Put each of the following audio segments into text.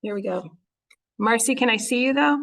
Here we go. Marcee, can I see you though?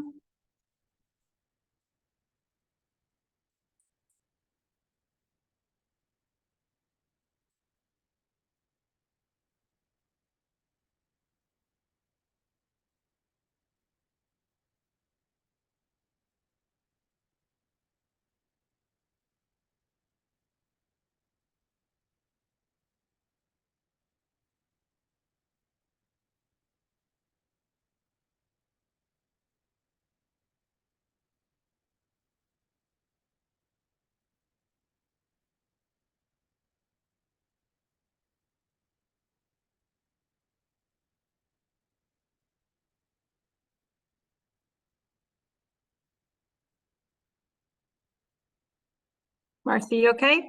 Marcee, okay?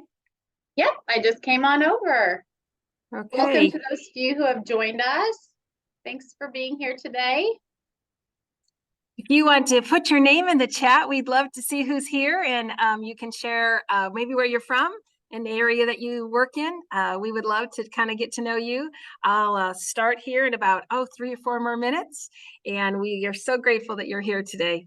Yep, I just came on over. Okay. Welcome to those few who have joined us. Thanks for being here today. If you want to put your name in the chat, we'd love to see who's here, and you can share maybe where you're from and the area that you work in. We would love to kind of get to know you. I'll start here in about 3 or 4 more minutes, and we are so grateful that you're here today.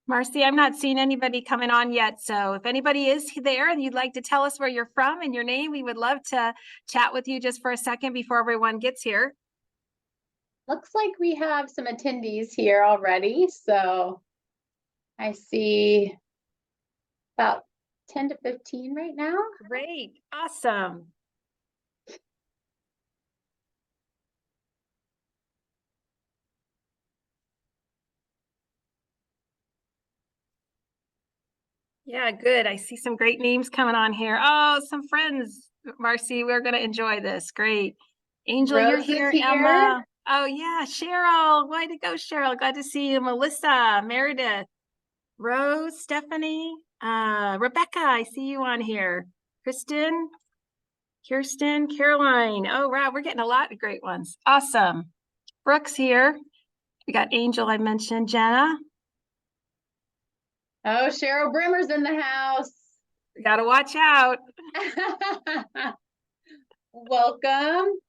Marcee, I'm not seeing anybody coming on yet. So if anybody is there and you'd like to tell us where you're from and your name, we would love to chat with you just for a second before everyone gets here. Looks like we have some attendees here already. So I see about 10 to 15 right now. Great. Awesome. Yeah, good. I see some great names coming on here. Oh, some friends, Marcee. We're going to enjoy this. Great. Angel, Rose you're here. is here. Emma. Oh, yeah. Cheryl. Way to go, Cheryl. Glad to see you. Melissa, Meredith, Rose, Stephanie, Rebecca. I see you on here. Kristen, Kirsten, Caroline. Oh, wow. We're getting a lot of great ones. Awesome. Brooke's here. We got Angel, I mentioned. Jenna. Oh, Cheryl Brimmer's in the house. We got to watch out. Welcome.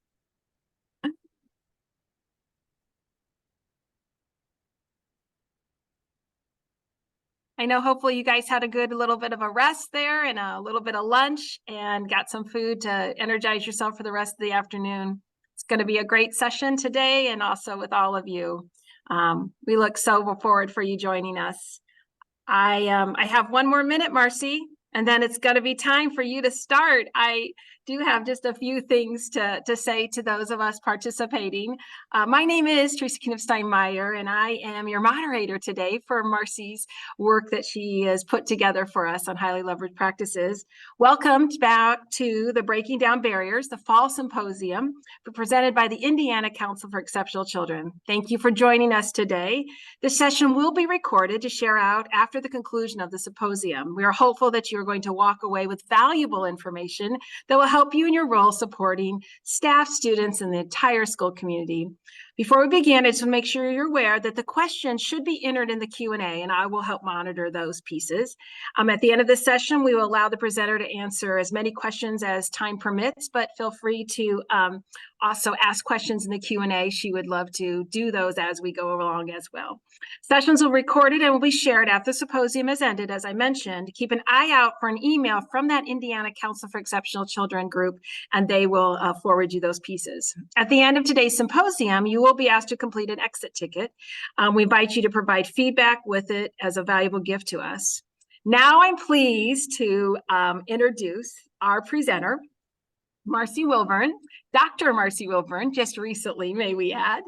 I know hopefully you guys had a good little bit of a rest there and a little bit of lunch and got some food to energize yourself for the rest of the afternoon. It's going to be a great session today and also with all of you. We look so forward for you joining us. I have 1 more minute, Marcee, and then it's going to be time for you to start. I do have just a few things to say to those of us participating. My name is Teresa Knipstein-Meyer, and I am your moderator today for Marcee's work that she has put together for us on highly leveraged practices. Welcome back to the Breaking Down Barriers, the Fall Symposium, presented by the Indiana Council for Exceptional Children. Thank you for joining us today. This session will be recorded to share out after the conclusion of the symposium. We are hopeful that you're going to walk away with valuable information that will help you in your role supporting staff, students, and the entire school community. Before we begin, I just want to make sure you're aware that the questions should be entered in the Q&A, and I will help monitor those pieces. At the end of this session, we will allow the presenter to answer as many questions as time permits, but feel free to also ask questions in the Q&A. She would love to do those as we go along as well. Sessions will be recorded and will be shared after the symposium has ended, as I mentioned. Keep an eye out for an email from that Indiana Council for Exceptional Children group, and they will forward you those pieces. At the end of today's symposium, you will be asked to complete an exit ticket. We invite you to provide feedback with it as a valuable gift to us. Now I'm pleased to introduce our presenter, Marcee Wilburn, Dr. Marcee Wilburn, just recently, may we add.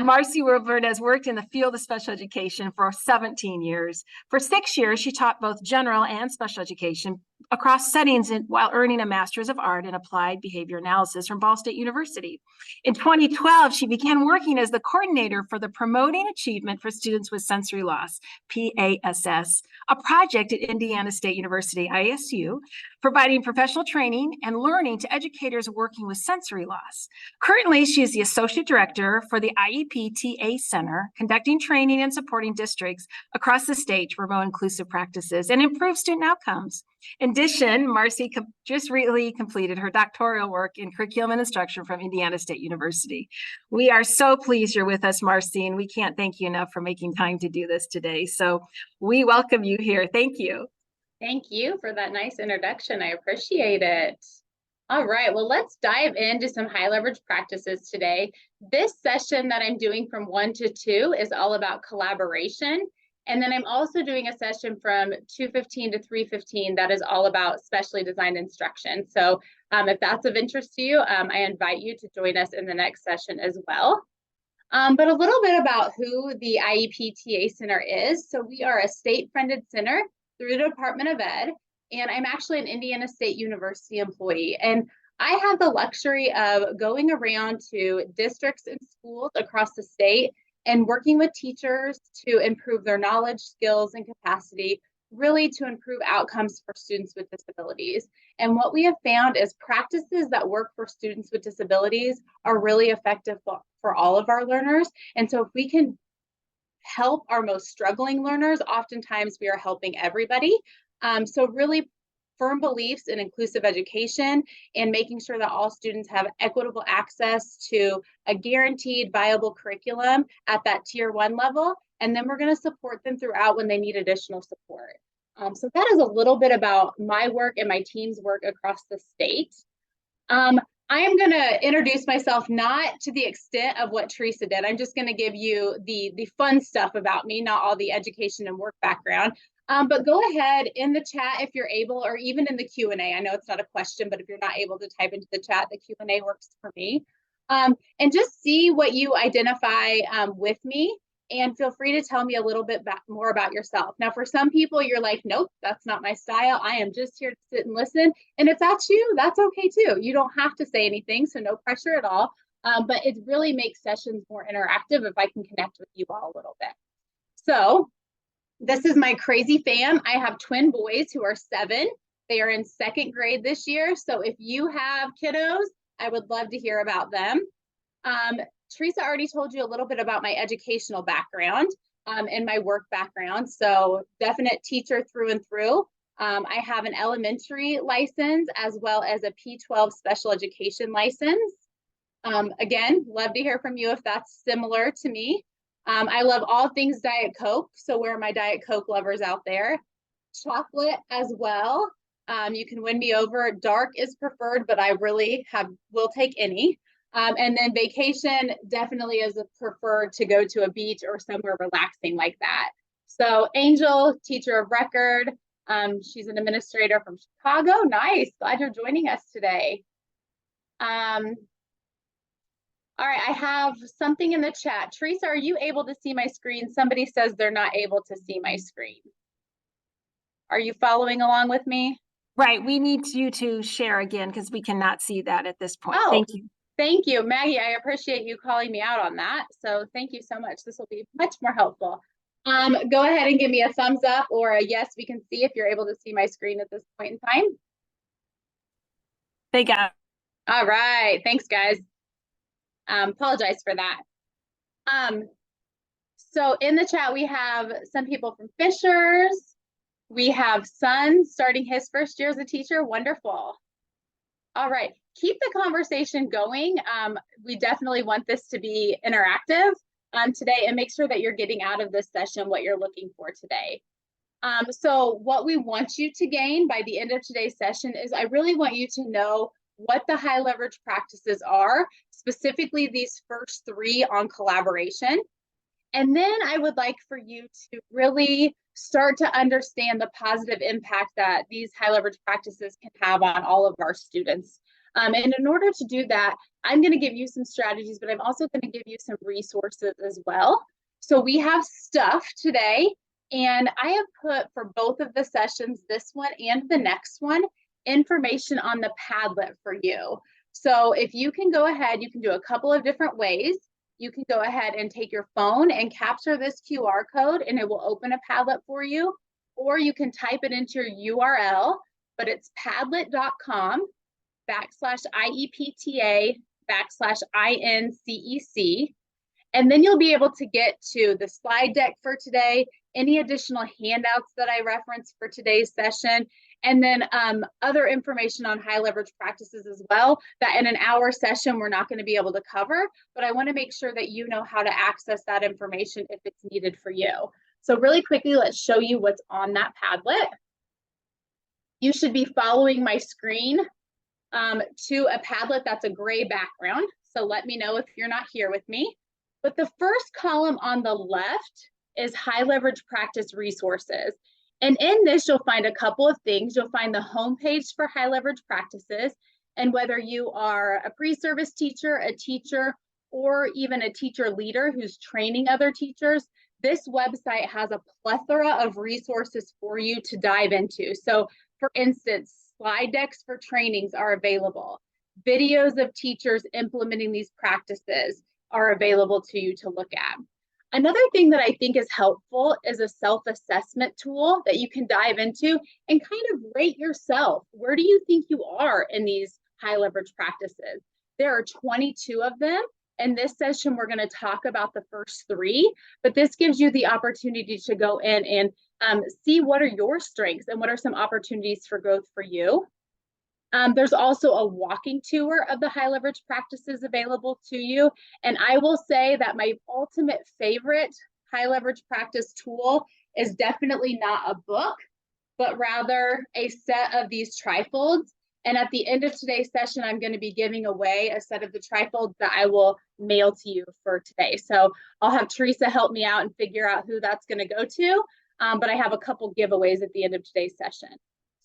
Marcee Wilburn has worked in the field of special education for 17 years. For 6 years, she taught both general and special education across settings while earning a Master's of Art in Applied Behavior Analysis from Ball State University. In 2012, she began working as the coordinator for the Promoting Achievement for Students with Sensory Loss, PASS, a project at Indiana State University, ISU, providing professional training and learning to educators working with sensory loss. Currently, she is the Associate Director for the IEP TA Center, conducting training and supporting districts across the state to promote inclusive practices and improve student outcomes. In addition, Marcee just recently completed her doctoral work in curriculum and instruction from Indiana State University. We are so pleased you're with us, Marcee, and we can't thank you enough for making time to do this today. So we welcome you here. Thank you. Thank you for that nice introduction. I appreciate it. All right, well, let's dive into some high leverage practices today. This session that I'm doing from 1 to 2 is all about collaboration. And then I'm also doing a session from 2:15 to 3:15 that is all about specially designed instruction. So if that's of interest to you, I invite you to join us in the next session as well. But a little bit about who the IEP TA Center is. So we are a state-funded center through the Department of Ed, and I'm actually an Indiana State University employee. And I have the luxury of going around to districts and schools across the state and working with teachers to improve their knowledge, skills, and capacity, really to improve outcomes for students with disabilities. And what we have found is practices that work for students with disabilities are really effective for all of our learners. And so if we can help our most struggling learners, oftentimes we are helping everybody. So really firm beliefs in inclusive education and making sure that all students have equitable access to a guaranteed viable curriculum at that tier 1 level. And then we're going to support them throughout when they need additional support. So that is a little bit about my work and my team's work across the state. I am going to introduce myself not to the extent of what Teresa did. I'm just going to give you the fun stuff about me, not all the education and work background. But go ahead in the chat if you're able, or even in the Q&A. I know it's not a question, but if you're not able to type into the chat, the Q&A works for me. And just see what you identify with me, and feel free to tell me a little bit more about yourself. Now, for some people, you're like, nope, that's not my style. I am just here to sit and listen. And if that's you, that's okay too. You don't have to say anything, so no pressure at all. But it really makes sessions more interactive if I can connect with you all a little bit. So this is my crazy fam. I have twin boys who are 7. They are in 2nd grade this year. So if you have kiddos, I would love to hear about them. Teresa already told you a little bit about my educational background and my work background. So definite teacher through and through. I have an elementary license as well as a P12 special education license. Again, love to hear from you if that's similar to me. I love all things Diet Coke. So where are my Diet Coke lovers out there? Chocolate as well. You can win me over. Dark is preferred, but I really will take any. And then vacation definitely is preferred to go to a beach or somewhere relaxing like that. So Angel, teacher of record. She's an administrator from Chicago. Nice. Glad you're joining us today. All right, I have something in the chat. Teresa, are you able to see my screen? Somebody says they're not able to see my screen. Are you following along with me? Right, we need you to share again because we cannot see that at this point. Oh, thank you. Thank you, Maggie. I appreciate you calling me out on that. So thank you so much. This will be much more helpful. Go ahead and give me a thumbs up or a yes, we can see if you're able to see my screen at this point in time. They got it. All right, thanks guys. Apologize for that. So in the chat, we have some people from Fishers. We have Son starting his first year as a teacher. Wonderful. All right, keep the conversation going. We definitely want this to be interactive today, and make sure that you're getting out of this session what you're looking for today. So what we want you to gain by the end of today's session is I really want you to know what the high leverage practices are, specifically these first three on collaboration. And then I would like for you to really start to understand the positive impact that these high leverage practices can have on all of our students. And in order to do that, I'm going to give you some strategies, but I'm also going to give you some resources as well. So we have stuff today, and I have put for both of the sessions, this one and the next one, information on the Padlet for you. So if you can go ahead, you can do a couple of different ways. You can go ahead and take your phone and capture this QR code, and it will open a Padlet for you, or you can type it into your URL, but it's padlet.com/IEPTA/INCEC. And then you'll be able to get to the slide deck for today, any additional handouts that I referenced for today's session, and then other information on high leverage practices as well that in an hour session we're not going to be able to cover, but I want to make sure that you know how to access that information if it's needed for you. So really quickly, let's show you what's on that Padlet. You should be following my screen to a Padlet that's a gray background. So let me know if you're not here with me. But the first column on the left is high leverage practice resources. And in this, you'll find a couple of things. You'll find the homepage for high leverage practices. And whether you are a pre-service teacher, a teacher, or even a teacher leader who's training other teachers, this website has a plethora of resources for you to dive into. So for instance, slide decks for trainings are available. Videos of teachers implementing these practices are available to you to look at. Another thing that I think is helpful is a self-assessment tool that you can dive into and kind of rate yourself. Where do you think you are in these high leverage practices? There are 22 of them. In this session, we're going to talk about the first three, but this gives you the opportunity to go in and see what are your strengths and what are some opportunities for growth for you. There's also a walking tour of the high leverage practices available to you. And I will say that my ultimate favorite high leverage practice tool is definitely not a book, but rather a set of these trifolds. And at the end of today's session, I'm going to be giving away a set of the trifolds that I will mail to you for today. So I'll have Teresa help me out and figure out who that's going to go to. But I have a couple giveaways at the end of today's session.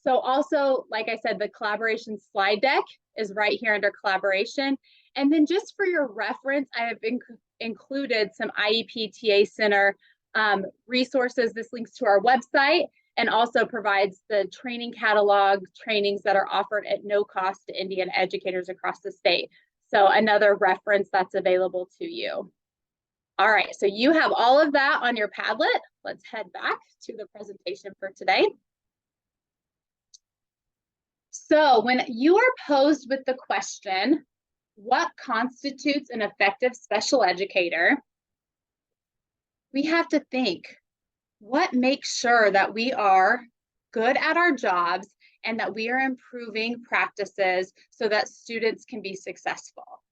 So also, like I said, the collaboration slide deck is right here under collaboration. And then just for your reference, I have included some IEPTA Center resources. This links to our website and also provides the training catalog trainings that are offered at no cost to Indian educators across the state. So another reference that's available to you. All right, so you have all of that on your Padlet. Let's head back to the presentation for today. So when you are posed with the question, what constitutes an effective special educator? We have to think, what makes sure that we are good at our jobs and that we are improving practices so that students can be successful?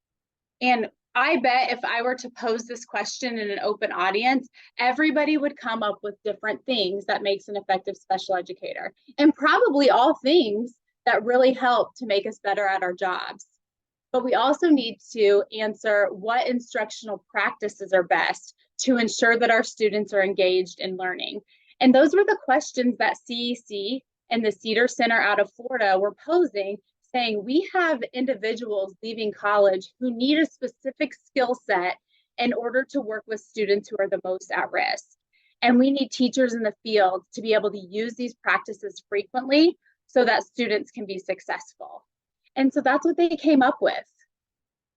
And I bet if I were to pose this question in an open audience, everybody would come up with different things that makes an effective special educator, and probably all things that really help to make us better at our jobs. But we also need to answer what instructional practices are best to ensure that our students are engaged in learning. And those were the questions that CEC and the Cedar Center out of Florida were posing, saying we have individuals leaving college who need a specific skill set in order to work with students who are the most at risk. And we need teachers in the field to be able to use these practices frequently so that students can be successful. And so that's what they came up with.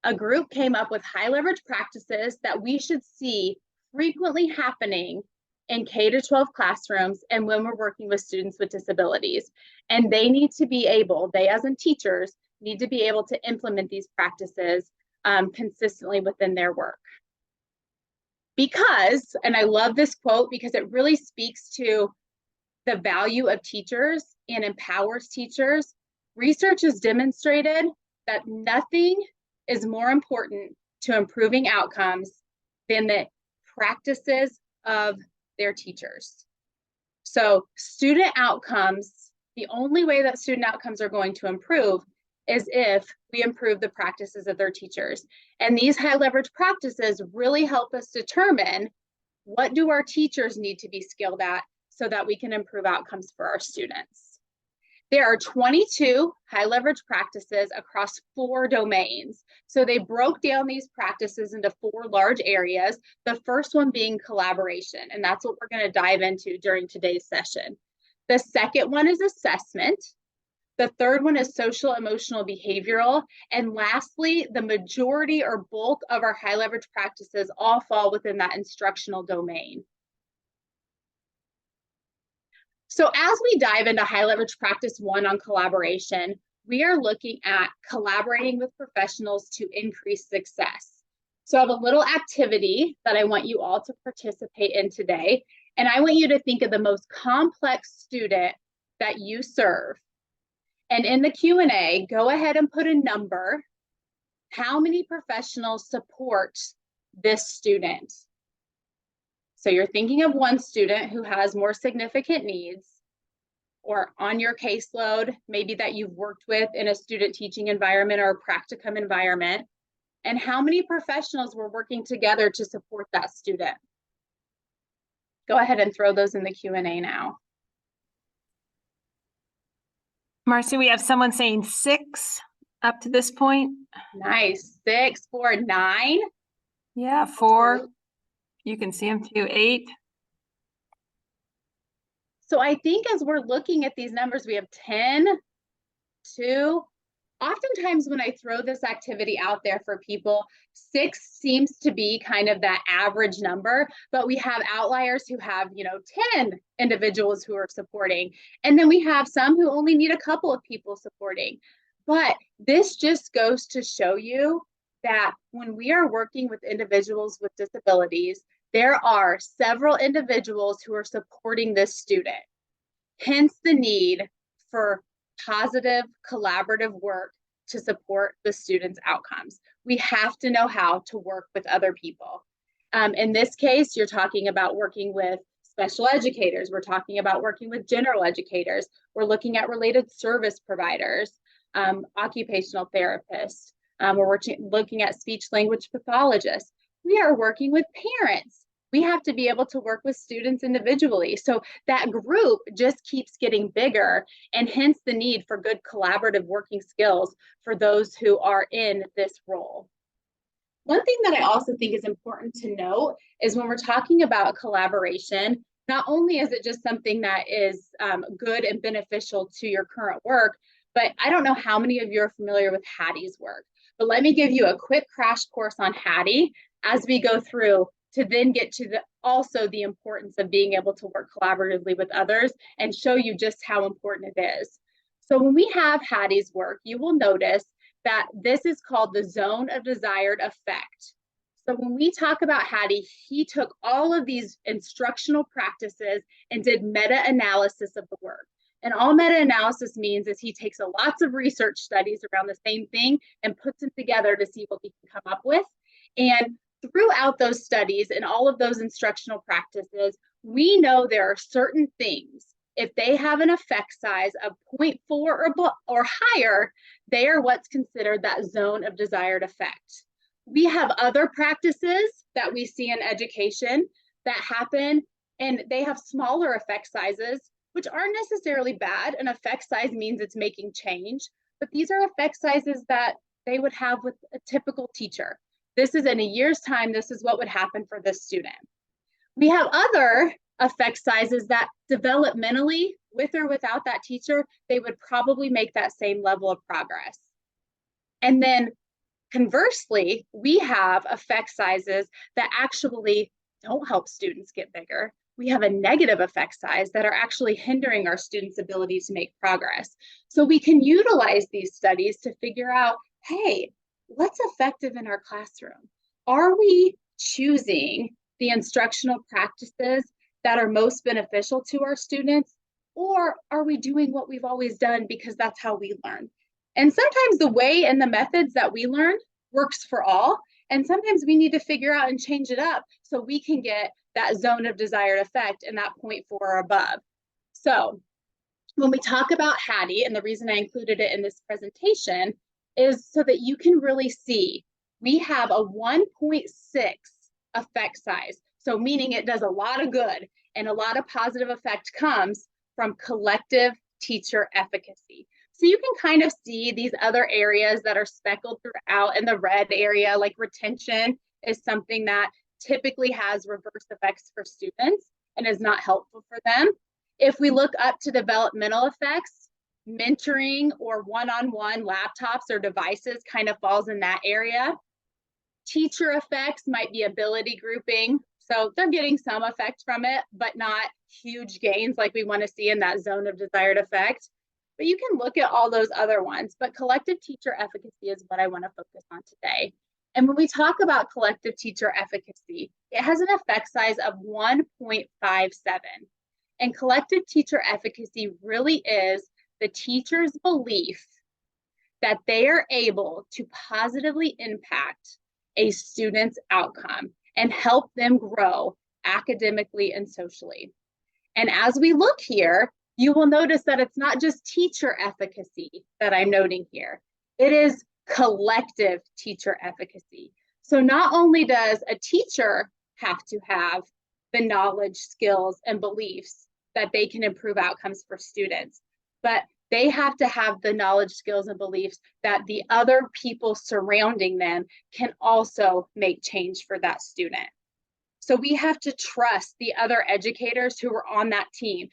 A group came up with high leverage practices that we should see frequently happening in K-12 classrooms and when we're working with students with disabilities. And they need to be able, they as in teachers, need to be able to implement these practices consistently within their work. Because, and I love this quote because it really speaks to the value of teachers and empowers teachers. Research has demonstrated that nothing is more important to improving outcomes than the practices of their teachers. So student outcomes, the only way that student outcomes are going to improve is if we improve the practices of their teachers. And these high leverage practices really help us determine what do our teachers need to be skilled at so that we can improve outcomes for our students. There are 22 high leverage practices across 4 domains. So they broke down these practices into 4 large areas, the first one being collaboration, and that's what we're going to dive into during today's session. The second one is assessment. The third one is social, emotional, behavioral. And lastly, the majority or bulk of our high leverage practices all fall within that instructional domain. So as we dive into high leverage practice 1 on collaboration, we are looking at collaborating with professionals to increase success. So I have a little activity that I want you all to participate in today. And I want you to think of the most complex student that you serve. And in the Q&A, go ahead and put a number. How many professionals support this student? So you're thinking of one student who has more significant needs, or on your caseload, maybe that you've worked with in a student teaching environment or a practicum environment, and how many professionals were working together to support that student? Go ahead and throw those in the Q&A now. Marcee, we have someone saying 6 up to this point. Nice. 6, 4, 9. Yeah, 4. You can see them too, 8. So I think as we're looking at these numbers, we have 10, 2. Oftentimes when I throw this activity out there for people, 6 seems to be kind of that average number, but we have outliers who have, 10 individuals who are supporting. And then we have some who only need a couple of people supporting. But this just goes to show you that when we are working with individuals with disabilities, there are several individuals who are supporting this student. Hence the need for positive collaborative work to support the students' outcomes. We have to know how to work with other people. In this case, you're talking about working with special educators. We're talking about working with general educators. We're looking at related service providers, occupational therapists. We're looking at speech language pathologists. We are working with parents. We have to be able to work with students individually. So that group just keeps getting bigger, and hence the need for good collaborative working skills for those who are in this role. One thing that I also think is important to note is when we're talking about collaboration, not only is it just something that is good and beneficial to your current work, but I don't know how many of you are familiar with Hattie's work, but let me give you a quick crash course on Hattie as we go through to then get to also the importance of being able to work collaboratively with others and show you just how important it is. So when we have Hattie's work, you will notice that this is called the zone of desired effect. So when we talk about Hattie, he took all of these instructional practices and did meta-analysis of the work. And all meta-analysis means is he takes lots of research studies around the same thing and puts them together to see what we can come up with. And throughout those studies and all of those instructional practices, we know there are certain things. If they have an effect size of 0.4 or higher, they are what's considered that zone of desired effect. We have other practices that we see in education that happen, and they have smaller effect sizes, which aren't necessarily bad. An effect size means it's making change, but these are effect sizes that they would have with a typical teacher. This is in a year's time, this is what would happen for this student. We have other effect sizes that developmentally, with or without that teacher, they would probably make that same level of progress. And then conversely, we have effect sizes that actually don't help students get bigger. We have a negative effect size that are actually hindering our students' ability to make progress. So we can utilize these studies to figure out, hey, what's effective in our classroom? Are we choosing the instructional practices that are most beneficial to our students? Or are we doing what we've always done because that's how we learn? And sometimes the way and the methods that we learn works for all. And sometimes we need to figure out and change it up so we can get that zone of desired effect and that 0.4 or above. So when we talk about Hattie, and the reason I included it in this presentation is so that you can really see we have a 1.6 effect size. So meaning it does a lot of good and a lot of positive effect comes from collective teacher efficacy. So you can kind of see these other areas that are speckled throughout in the red area, like retention is something that typically has reverse effects for students and is not helpful for them. If we look up to developmental effects, mentoring or one-on-one laptops or devices kind of falls in that area. Teacher effects might be ability grouping. So they're getting some effect from it, but not huge gains like we want to see in that zone of desired effect. But you can look at all those other ones, but collective teacher efficacy is what I want to focus on today. And when we talk about collective teacher efficacy, it has an effect size of 1.57. And collective teacher efficacy really is the teacher's belief that they are able to positively impact a student's outcome and help them grow academically and socially. And as we look here, you will notice that it's not just teacher efficacy that I'm noting here. It is collective teacher efficacy. So not only does a teacher have to have the knowledge, skills, and beliefs that they can improve outcomes for students, but they have to have the knowledge, skills, and beliefs that the other people surrounding them can also make change for that student. So we have to trust the other educators who are on that team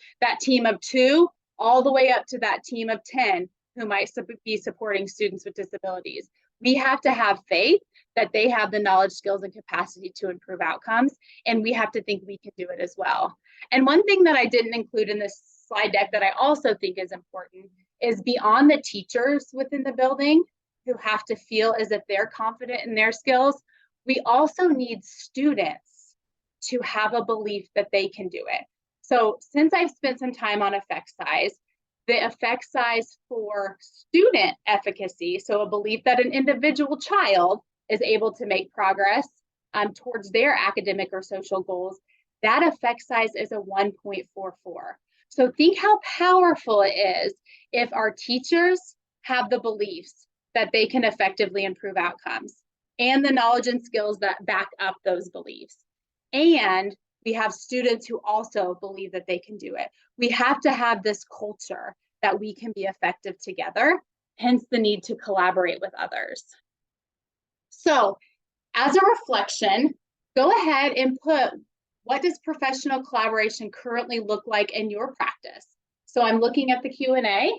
of 2, all the way up to that team of 10 who might be supporting students with disabilities. We have to have faith that they have the knowledge, skills, and capacity to improve outcomes, and we have to think we can do it as well. And one thing that I didn't include in this slide deck that I also think is important is beyond the teachers within the building who have to feel as if they're confident in their skills, we also need students to have a belief that they can do it. So since I've spent some time on effect size, the effect size for student efficacy, so a belief that an individual child is able to make progress towards their academic or social goals, that effect size is a 1.44. So think how powerful it is if our teachers have the beliefs that they can effectively improve outcomes and the knowledge and skills that back up those beliefs. And we have students who also believe that they can do it. We have to have this culture that we can be effective together, hence the need to collaborate with others. So as a reflection, go ahead and put, what does professional collaboration currently look like in your practice? So I'm looking at the Q&A.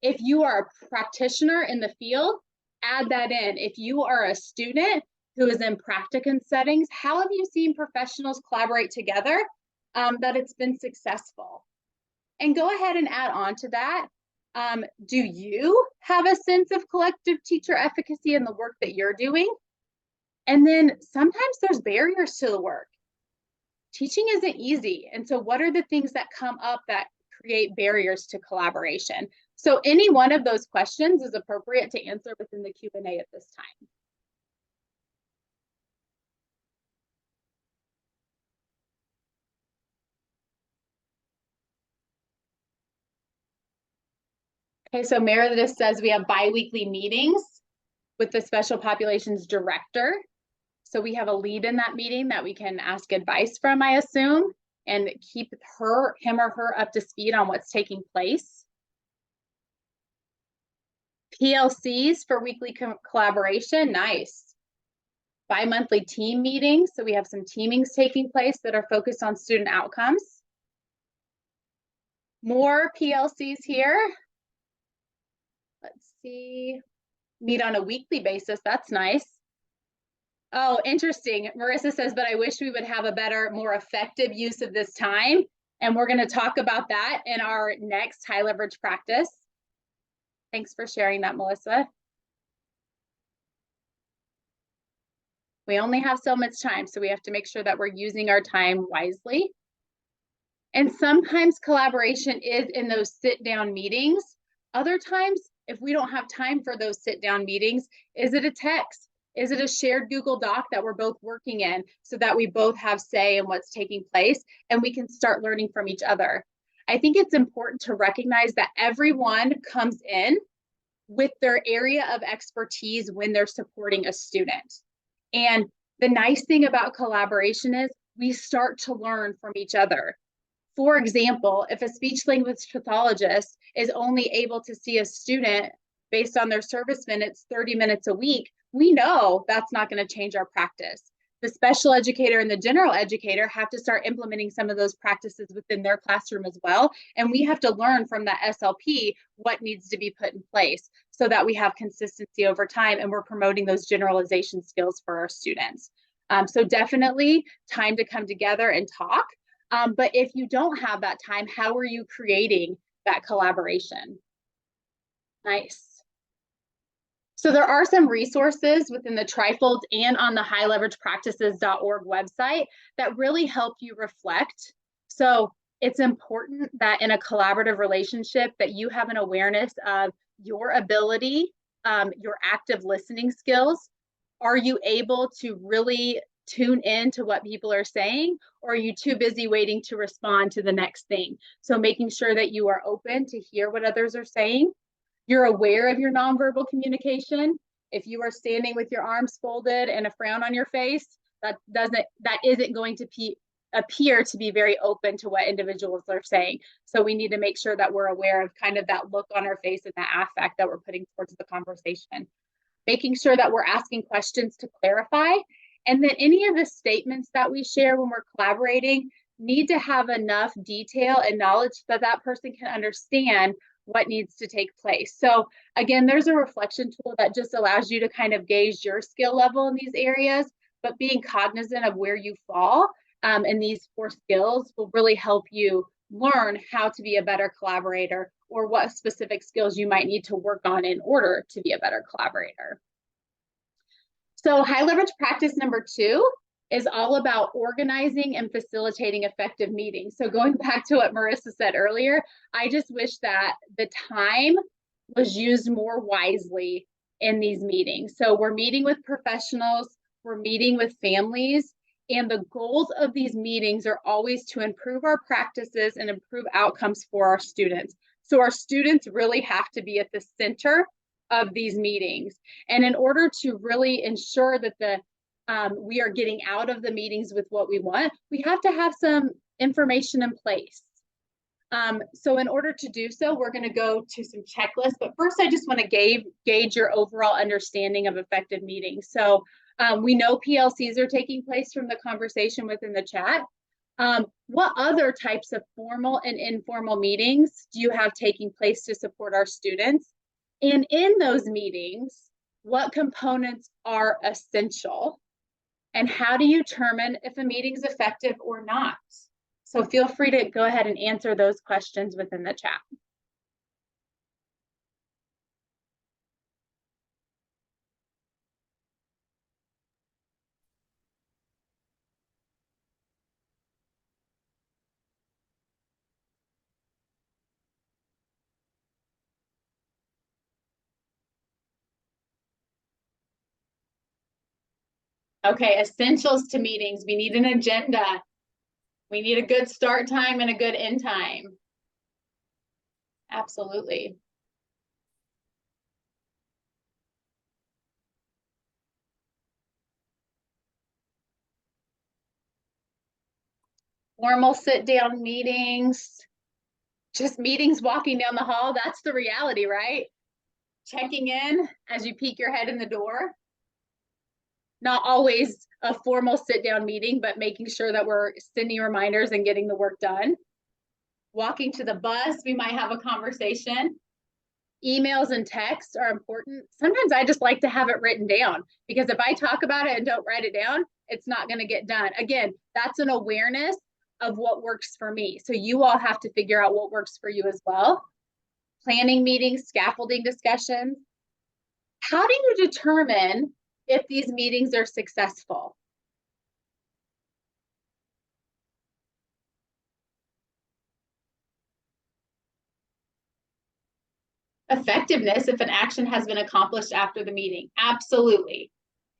If you are a practitioner in the field, add that in. If you are a student who is in practicum settings, how have you seen professionals collaborate together that it's been successful? And go ahead and add on to that. Do you have a sense of collective teacher efficacy in the work that you're doing? And then sometimes there's barriers to the work. Teaching isn't easy. And so what are the things that come up that create barriers to collaboration? So any one of those questions is appropriate to answer within the Q&A at this time. Okay, so Meredith says we have bi-weekly meetings with the special populations director. So we have a lead in that meeting that we can ask advice from, I assume, and keep him or her up to speed on what's taking place. PLCs for weekly collaboration, nice. Bi-monthly team meetings, so we have some teamings taking place that are focused on student outcomes. More PLCs here. Let's see, meet on a weekly basis, that's nice. Oh, interesting. Marissa says, but I wish we would have a better, more effective use of this time. And we're going to talk about that in our next high leverage practice. Thanks for sharing that, Melissa. We only have so much time, so we have to make sure that we're using our time wisely. And sometimes collaboration is in those sit-down meetings. Other times, if we don't have time for those sit-down meetings, is it a text? Is it a shared Google Doc that we're both working in so that we both have say in what's taking place and we can start learning from each other? I think it's important to recognize that everyone comes in with their area of expertise when they're supporting a student. And the nice thing about collaboration is we start to learn from each other. For example, if a speech language pathologist is only able to see a student based on their service minutes 30 minutes a week, we know that's not going to change our practice. The special educator and the general educator have to start implementing some of those practices within their classroom as well. And we have to learn from that SLP what needs to be put in place so that we have consistency over time and we're promoting those generalization skills for our students. So definitely time to come together and talk. But if you don't have that time, how are you creating that collaboration? Nice. So there are some resources within the Trifold and on the highleveragepractices.org website that really help you reflect. So it's important that in a collaborative relationship that you have an awareness of your ability, your active listening skills. Are you able to really tune in to what people are saying, or are you too busy waiting to respond to the next thing? So making sure that you are open to hear what others are saying. You're aware of your nonverbal communication. If you are standing with your arms folded and a frown on your face, that isn't going to appear to be very open to what individuals are saying. So we need to make sure that we're aware of kind of that look on our face and that affect that we're putting towards the conversation. Making sure that we're asking questions to clarify. And then any of the statements that we share when we're collaborating need to have enough detail and knowledge that that person can understand what needs to take place. So again, there's a reflection tool that just allows you to kind of gauge your skill level in these areas, but being cognizant of where you fall in these 4 skills will really help you learn how to be a better collaborator or what specific skills you might need to work on in order to be a better collaborator. So high leverage practice number 2 is all about organizing and facilitating effective meetings. So going back to what Marissa said earlier, I just wish that the time was used more wisely in these meetings. So we're meeting with professionals, we're meeting with families, and the goals of these meetings are always to improve our practices and improve outcomes for our students. So our students really have to be at the center of these meetings. And in order to really ensure that we are getting out of the meetings with what we want, we have to have some information in place. So in order to do so, we're going to go to some checklists. But first, I just want to gauge your overall understanding of effective meetings. So we know PLCs are taking place from the conversation within the chat. What other types of formal and informal meetings do you have taking place to support our students? And in those meetings, what components are essential? And how do you determine if a meeting is effective or not? So feel free to go ahead and answer those questions within the chat. Okay, essentials to meetings. We need an agenda. We need a good start time and a good end time. Absolutely. Formal sit-down meetings, just meetings walking down the hall. That's the reality, right? Checking in as you peek your head in the door. Not always a formal sit-down meeting, but making sure that we're sending reminders and getting the work done. Walking to the bus, we might have a conversation. Emails and texts are important. Sometimes I just like to have it written down because if I talk about it and don't write it down, it's not going to get done. Again, that's an awareness of what works for me. So you all have to figure out what works for you as well. Planning meetings, scaffolding discussions. How do you determine if these meetings are successful. Effectiveness, if an action has been accomplished after the meeting. Absolutely.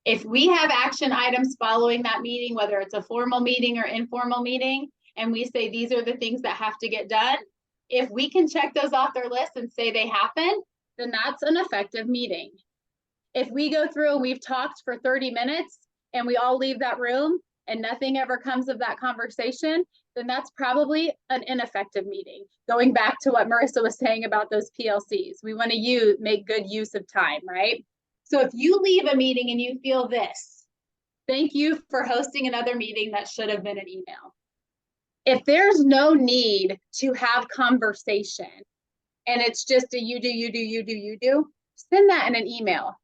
If we have action items following that meeting, whether it's a formal meeting or informal meeting, and we say these are the things that have to get done, if we can check those off their list and say they happen, then that's an effective meeting. If we go through and we've talked for 30 minutes and we all leave that room and nothing ever comes of that conversation, then that's probably an ineffective meeting. Going back to what Marissa was saying about those PLCs, we want to make good use of time, right? So if you leave a meeting and you feel this, thank you for hosting another meeting that should have been an email. If there's no need to have conversation and it's just a you do, send that in an email.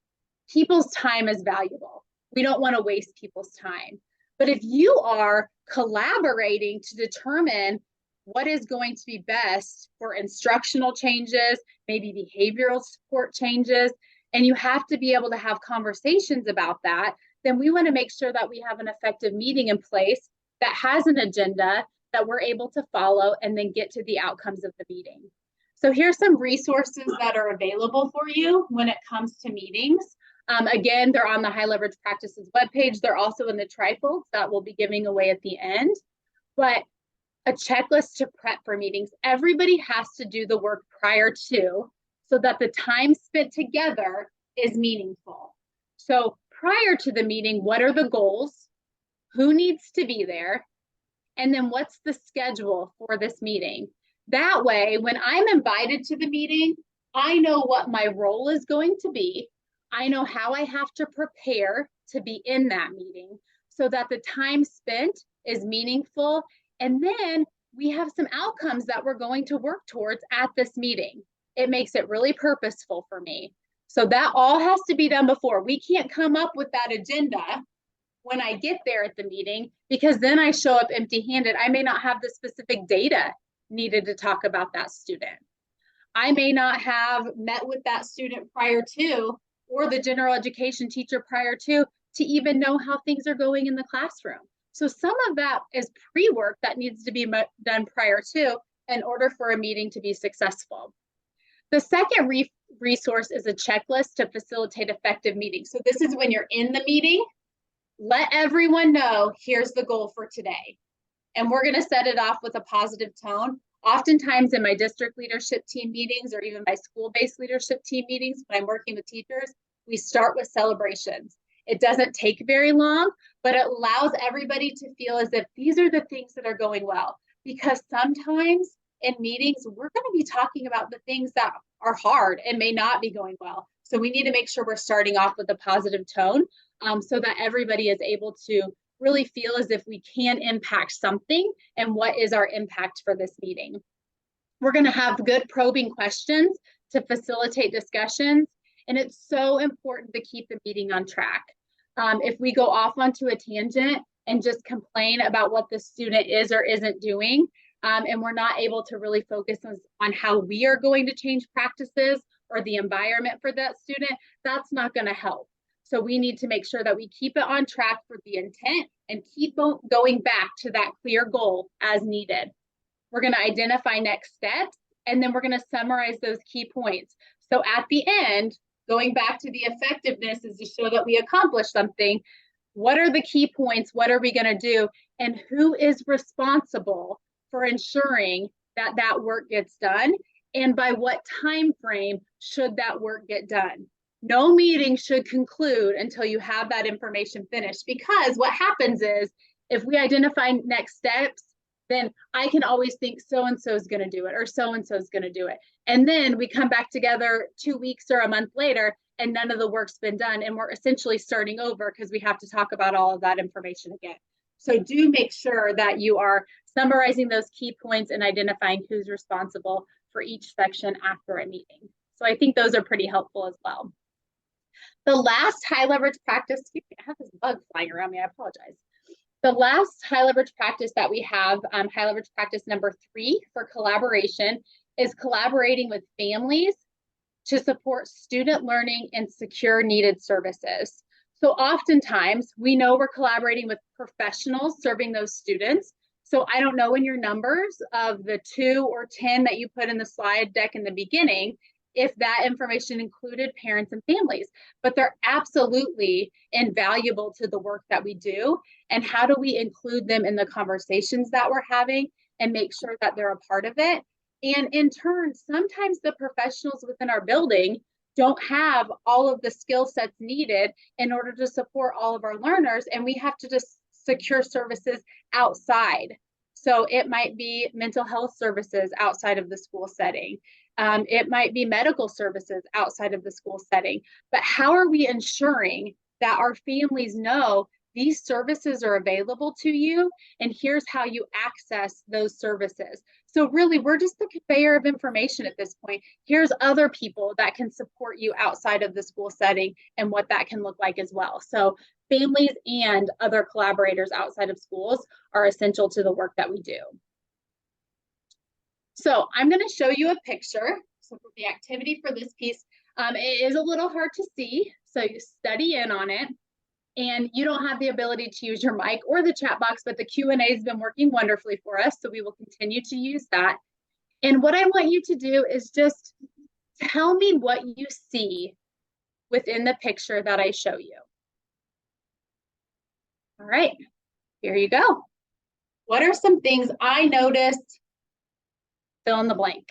People's time is valuable. We don't want to waste people's time. But if you are collaborating to determine what is going to be best for instructional changes, maybe behavioral support changes, and you have to be able to have conversations about that, then we want to make sure that we have an effective meeting in place that has an agenda that we're able to follow and then get to the outcomes of the meeting. So here's some resources that are available for you when it comes to meetings. Again, they're on the High Leverage Practices webpage. They're also in the trifolds that we'll be giving away at the end. But a checklist to prep for meetings. Everybody has to do the work prior to so that the time spent together is meaningful. So prior to the meeting, what are the goals? Who needs to be there? And then what's the schedule for this meeting? That way, when I'm invited to the meeting, I know what my role is going to be. I know how I have to prepare to be in that meeting so that the time spent is meaningful. And then we have some outcomes that we're going to work towards at this meeting. It makes it really purposeful for me. So that all has to be done before. We can't come up with that agenda when I get there at the meeting, because then I show up empty-handed. I may not have the specific data needed to talk about that student. I may not have met with that student prior to, or the general education teacher prior to even know how things are going in the classroom. So some of that is pre-work that needs to be done prior to in order for a meeting to be successful. The second resource is a checklist to facilitate effective meetings. So this is when you're in the meeting, let everyone know, here's the goal for today. And we're gonna set it off with a positive tone. Oftentimes in my district leadership team meetings or even my school-based leadership team meetings, when I'm working with teachers, we start with celebrations. It doesn't take very long, but it allows everybody to feel as if these are the things that are going well. Because sometimes in meetings, we're going to be talking about the things that are hard and may not be going well. So we need to make sure we're starting off with a positive tone so that everybody is able to really feel as if we can impact something and what is our impact for this meeting. We're going to have good probing questions to facilitate discussions. And it's so important to keep the meeting on track. If we go off onto a tangent and just complain about what the student is or isn't doing, and we're not able to really focus on how we are going to change practices or the environment for that student, that's not going to help. So we need to make sure that we keep it on track for the intent and keep going back to that clear goal as needed. We're going to identify next steps, and then we're going to summarize those key points. So at the end, going back to the effectiveness is to show that we accomplished something. What are the key points? What are we going to do? And who is responsible for ensuring that that work gets done? And by what time frame should that work get done? No meeting should conclude until you have that information finished, because what happens is if we identify next steps, then I can always think so-and-so is going to do it or so-and-so is going to do it. And then we come back together 2 weeks or a month later and none of the work's been done. And we're essentially starting over because we have to talk about all of that information again. So do make sure that you are summarizing those key points and identifying who's responsible for each section after a meeting. So I think those are pretty helpful as well. The last high leverage practice, I have this bug flying around me, I apologize. The last high leverage practice that we have, high leverage practice number 3 for collaboration, is collaborating with families to support student learning and secure needed services. So oftentimes we know we're collaborating with professionals serving those students. So I don't know in your numbers of the 2 or 10 that you put in the slide deck in the beginning, if that information included parents and families, but they're absolutely invaluable to the work that we do. And how do we include them in the conversations that we're having and make sure that they're a part of it? And in turn, sometimes the professionals within our building don't have all of the skill sets needed in order to support all of our learners, and we have to just secure services outside. So it might be mental health services outside of the school setting. It might be medical services outside of the school setting. But how are we ensuring that our families know these services are available to you, and here's how you access those services? So really, we're just the conveyor of information at this point. Here's other people that can support you outside of the school setting and what that can look like as well. So families and other collaborators outside of schools are essential to the work that we do. So I'm going to show you a picture. So for the activity for this piece, it is a little hard to see, so you study in on it. And you don't have the ability to use your mic or the chat box, but the Q&A has been working wonderfully for us, so we will continue to use that. And what I want you to do is just tell me what you see within the picture that I show you. All right, here you go. What are some things I noticed? Fill in the blank.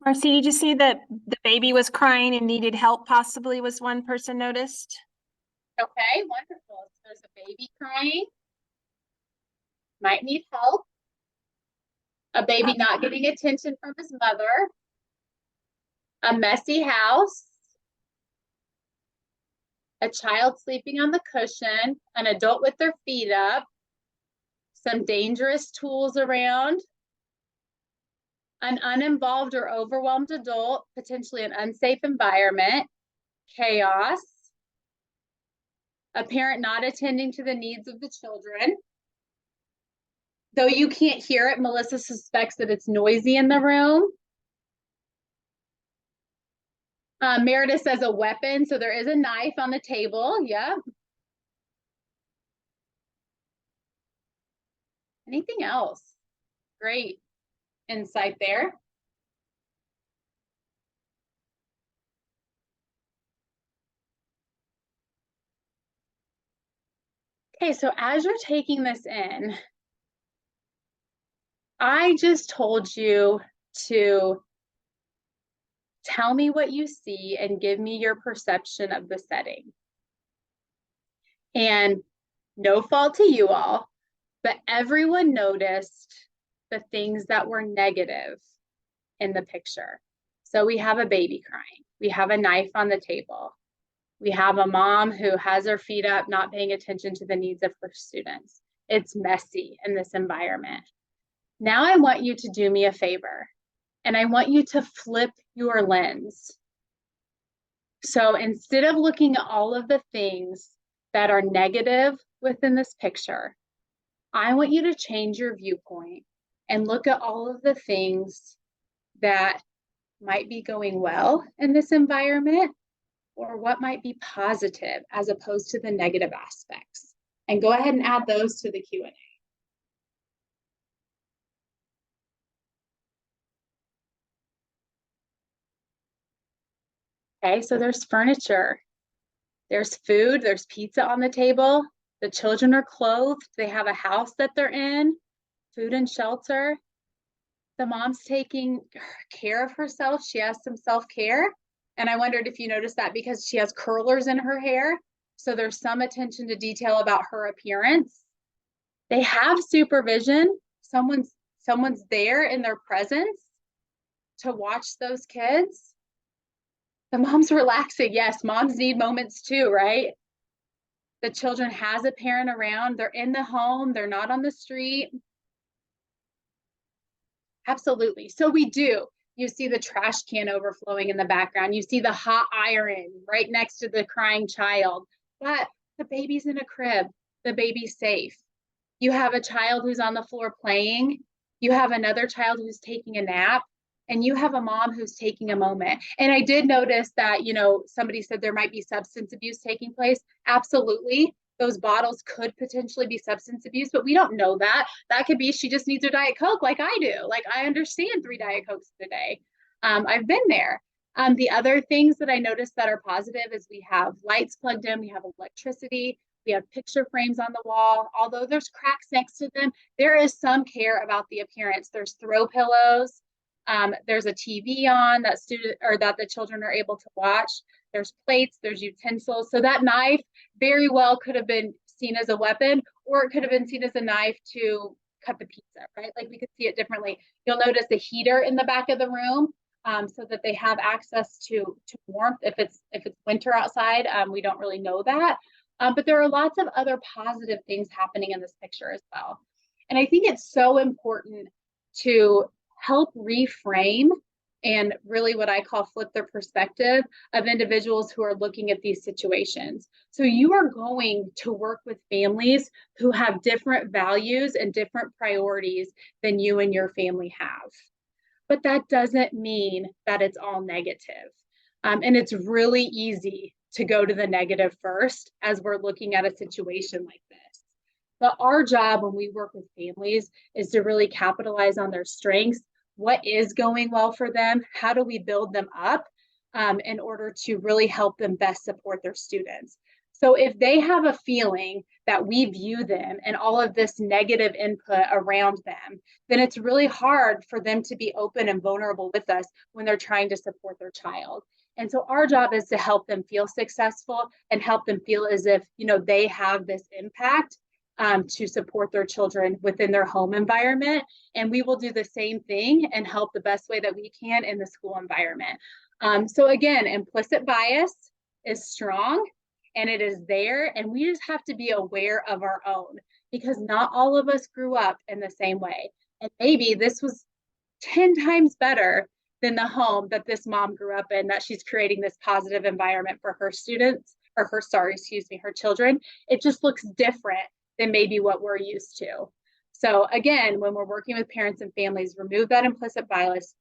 Marcee, did you see that the baby was crying and needed help possibly was one person noticed? Okay, wonderful. So there's a baby crying. Might need help. A baby not getting attention from his mother. A messy house. A child sleeping on the cushion. An adult with their feet up. Some dangerous tools around. An uninvolved or overwhelmed adult, potentially an unsafe environment. Chaos. A parent not attending to the needs of the children. Though you can't hear it, Melissa suspects that it's noisy in the room. Meredith says a weapon, so there is a knife on the table. Yep. Anything else? Great insight there. Okay, so as you're taking this in, I just told you to tell me what you see and give me your perception of the setting. And no fault to you all, but everyone noticed the things that were negative in the picture. So we have a baby crying. We have a knife on the table. We have a mom who has her feet up, not paying attention to the needs of her students. It's messy in this environment. Now I want you to do me a favor, and I want you to flip your lens. So instead of looking at all of the things that are negative within this picture, I want you to change your viewpoint and look at all of the things that might be going well in this environment, or what might be positive as opposed to the negative aspects. And go ahead and add those to the Q&A. Okay, so there's furniture, there's food, there's pizza on the table, the children are clothed, they have a house that they're in, food and shelter. The mom's taking care of herself. She has some self-care. And I wondered if you noticed that because she has curlers in her hair. So there's some attention to detail about her appearance. They have supervision. Someone's there in their presence to watch those kids. The mom's relaxing. Yes, moms need moments too, right? the children has a parent around, they're in the home, they're not on the street. Absolutely. So we do. You see the trash can overflowing in the background. You see the hot iron right next to the crying child. But the baby's in a crib. The baby's safe. You have a child who's on the floor playing. You have another child who's taking a nap. And you have a mom who's taking a moment. And I did notice that, somebody said there might be substance abuse taking place. Absolutely. Those bottles could potentially be substance abuse, but we don't know that. That could be she just needs her Diet Coke like I do. Like I understand 3 Diet Cokes a day. I've been there. The other things that I noticed that are positive is we have lights plugged in, we have electricity, we have picture frames on the wall. Although there's cracks next to them, there is some care about the appearance. There's throw pillows. There's a TV on that the children are able to watch. There's plates, there's utensils. So that knife very well could have been seen as a weapon, or it could have been seen as a knife to cut the pizza, right? Like we could see it differently. You'll notice the heater in the back of the room, so that they have access to warmth if it's winter outside. We don't really know that. But there are lots of other positive things happening in this picture as well. And I think it's so important to help reframe and really what I call flip their perspective of individuals who are looking at these situations. So you are going to work with families who have different values and different priorities than you and your family have. But that doesn't mean that it's all negative. And it's really easy to go to the negative first as we're looking at a situation like this. But our job when we work with families is to really capitalize on their strengths. What is going well for them? How do we build them up in order to really help them best support their students? So if they have a feeling that we view them and all of this negative input around them, then it's really hard for them to be open and vulnerable with us when they're trying to support their child. And so our job is to help them feel successful and help them feel as if, they have this impact to support their children within their home environment. And we will do the same thing and help the best way that we can in the school environment. So again, implicit bias is strong and it is there. And we just have to be aware of our own, because not all of us grew up in the same way. And maybe this was 10 times better than the home that this mom grew up in, that she's creating this positive environment for her students, or her children. It just looks different than maybe what we're used to. So again, when we're working with parents and families, remove that implicit bias,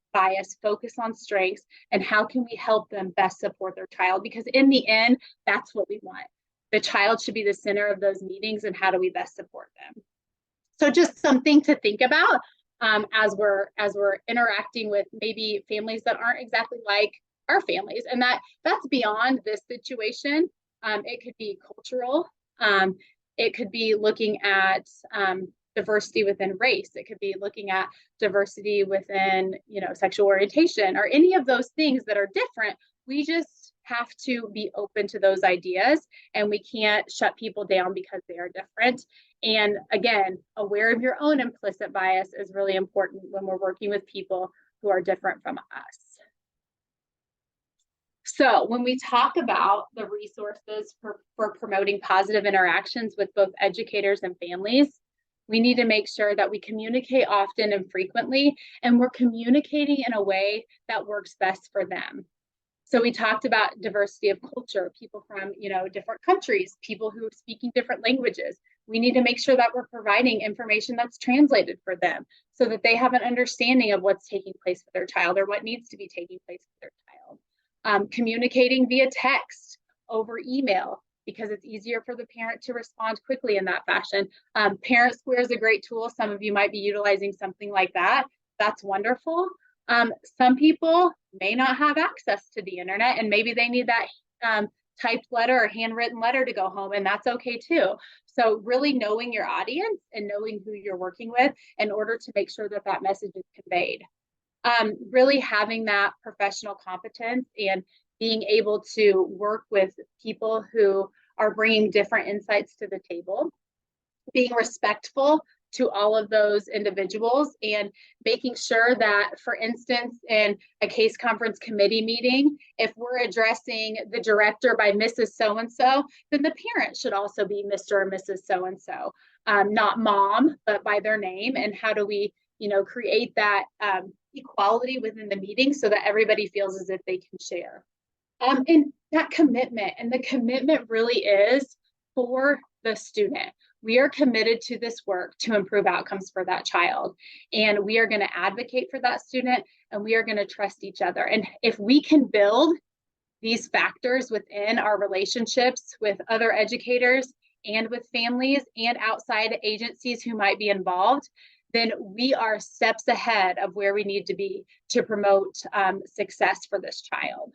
focus on strengths, and how can we help them best support their child? Because in the end, that's what we want. The child should be the center of those meetings, and how do we best support them? So just something to think about as we're interacting with maybe families that aren't exactly like our families, and that's beyond this situation. It could be cultural. It could be looking at diversity within race. It could be looking at diversity within, sexual orientation, or any of those things that are different. We just have to be open to those ideas, and we can't shut people down because they are different. And again, aware of your own implicit bias is really important when we're working with people who are different from us. So when we talk about the resources for promoting positive interactions with both educators and families, we need to make sure that we communicate often and frequently, and we're communicating in a way that works best for them. So we talked about diversity of culture, people from, different countries, people who are speaking different languages. We need to make sure that we're providing information that's translated for them so that they have an understanding of what's taking place with their child, or what needs to be taking place with their child. Communicating via text, over email, because it's easier for the parent to respond quickly in that fashion. Parent Square is a great tool. Some of you might be utilizing something like that. That's wonderful. Some people may not have access to the internet, and maybe they need that typed letter or handwritten letter to go home, and that's okay too. So really knowing your audience and knowing who you're working with in order to make sure that that message is conveyed. Really having that professional competence and being able to work with people who are bringing different insights to the table, being respectful to all of those individuals, and making sure that, for instance, in a case conference committee meeting, if we're addressing the director by Mrs. So-and-so, then the parent should also be Mr. or Mrs. So-and-so, not mom, but by their name. And how do we, create that equality within the meeting so that everybody feels as if they can share. And that commitment, and the commitment really is for the student. We are committed to this work to improve outcomes for that child. And we are going to advocate for that student, and we are going to trust each other. And if we can build these factors within our relationships with other educators and with families and outside agencies who might be involved, then we are steps ahead of where we need to be to promote success for this child.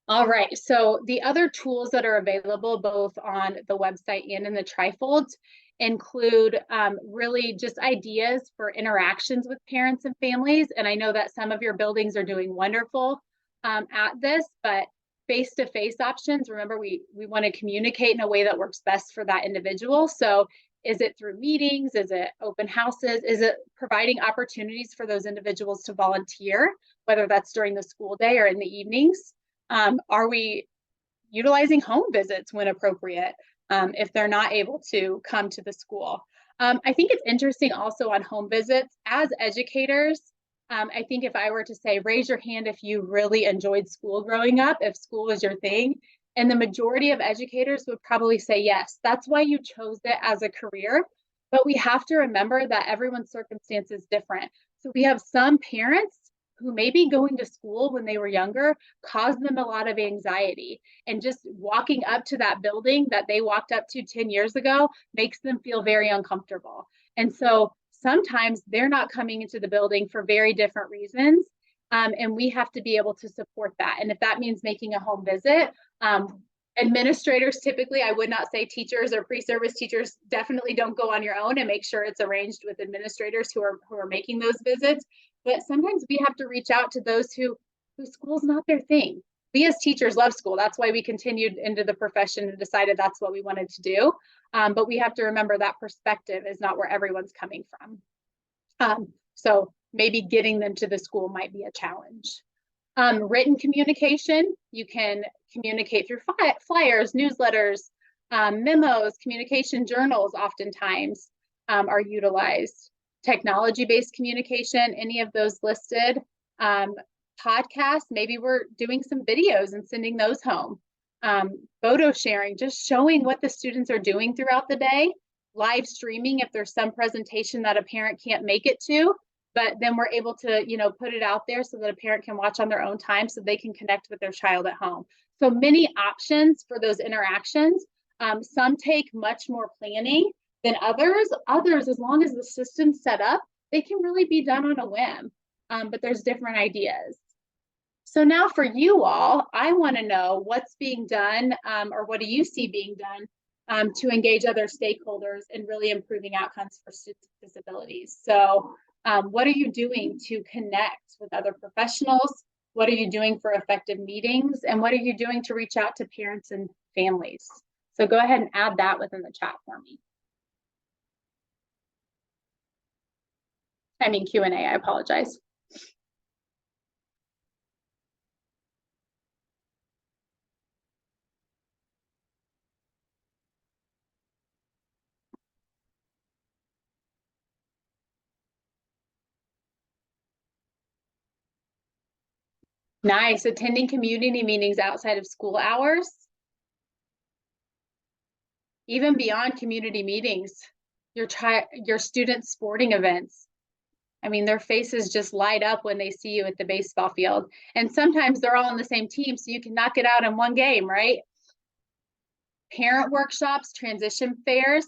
All right, so the other tools that are available both on the website and in the trifolds include really just ideas for interactions with parents and families. And I know that some of your buildings are doing wonderful at this, but face-to-face options, remember, we want to communicate in a way that works best for that individual. So is it through meetings? Is it open houses? Is it providing opportunities for those individuals to volunteer, whether that's during the school day or in the evenings? Are we utilizing home visits when appropriate if they're not able to come to the school? I think it's interesting also on home visits as educators. I think if I were to say, raise your hand if you really enjoyed school growing up, if school was your thing, and the majority of educators would probably say yes. That's why you chose it as a career. But we have to remember that everyone's circumstance is different. So we have some parents who maybe going to school when they were younger caused them a lot of anxiety. And just walking up to that building that they walked up to 10 years ago makes them feel very uncomfortable. And so sometimes they're not coming into the building for very different reasons. And we have to be able to support that. And if that means making a home visit, administrators typically, I would not say teachers or pre-service teachers, definitely don't go on your own, and make sure it's arranged with administrators who are making those visits. But sometimes we have to reach out to those whose school's not their thing. We as teachers love school. That's why we continued into the profession and decided that's what we wanted to do. But we have to remember that perspective is not where everyone's coming from. So maybe getting them to the school might be a challenge. Written communication, you can communicate through flyers, newsletters, memos, communication journals oftentimes are utilized. Technology-based communication, any of those listed. Podcasts, maybe we're doing some videos and sending those home. Photo sharing, just showing what the students are doing throughout the day. Live streaming if there's some presentation that a parent can't make it to, but then we're able to, put it out there so that a parent can watch on their own time so they can connect with their child at home. So many options for those interactions. Some take much more planning than others. Others, as long as the system's set up, they can really be done on a whim, but there's different ideas. So now for you all, I want to know what's being done, or what do you see being done to engage other stakeholders in really improving outcomes for students with disabilities. So what are you doing to connect with other professionals? What are you doing for effective meetings? And what are you doing to reach out to parents and families? So go ahead and add that within the chat for me. I mean Q&A, I apologize. Nice. Attending community meetings outside of school hours. Even beyond community meetings, your students' sporting events. I mean, their faces just light up when they see you at the baseball field. And sometimes they're all on the same team, so you can knock it out in one game, right? Parent workshops, transition fairs,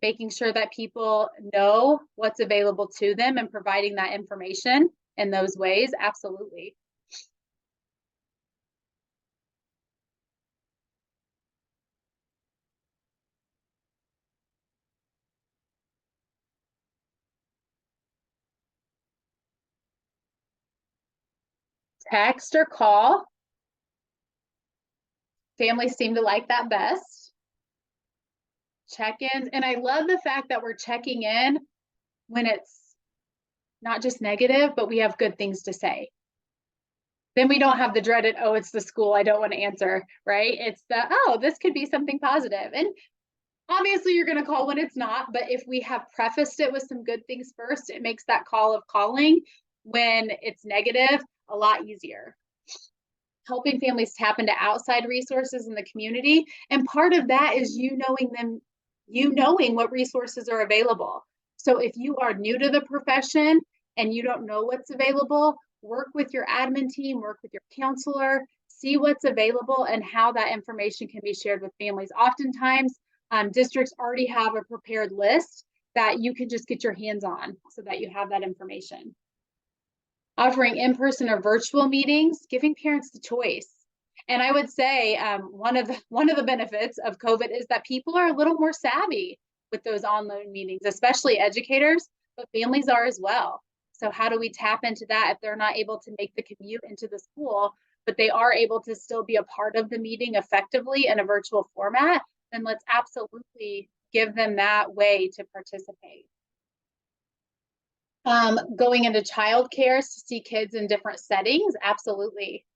making sure that people know what's available to them and providing that information in those ways. Absolutely. Text or call. Families seem to like that best. check-ins. And I love the fact that we're checking in when it's not just negative, but we have good things to say. Then we don't have the dreaded, oh, it's the school, I don't want to answer, right? It's the, oh, this could be something positive. And obviously you're going to call when it's not, but if we have prefaced it with some good things first, it makes that call of calling when it's negative a lot easier. Helping families tap into outside resources in the community. And part of that is you knowing what resources are available. So if you are new to the profession and you don't know what's available, work with your admin team, work with your counselor, see what's available and how that information can be shared with families. Oftentimes, districts already have a prepared list that you can just get your hands on so that you have that information. Offering in-person or virtual meetings, giving parents the choice. And I would say one of the benefits of COVID is that people are a little more savvy with those online meetings, especially educators, but families are as well. So how do we tap into that if they're not able to make the commute into the school, but they are able to still be a part of the meeting effectively in a virtual format? Then let's absolutely give them that way to participate. Going into childcare to see kids in different settings, absolutely.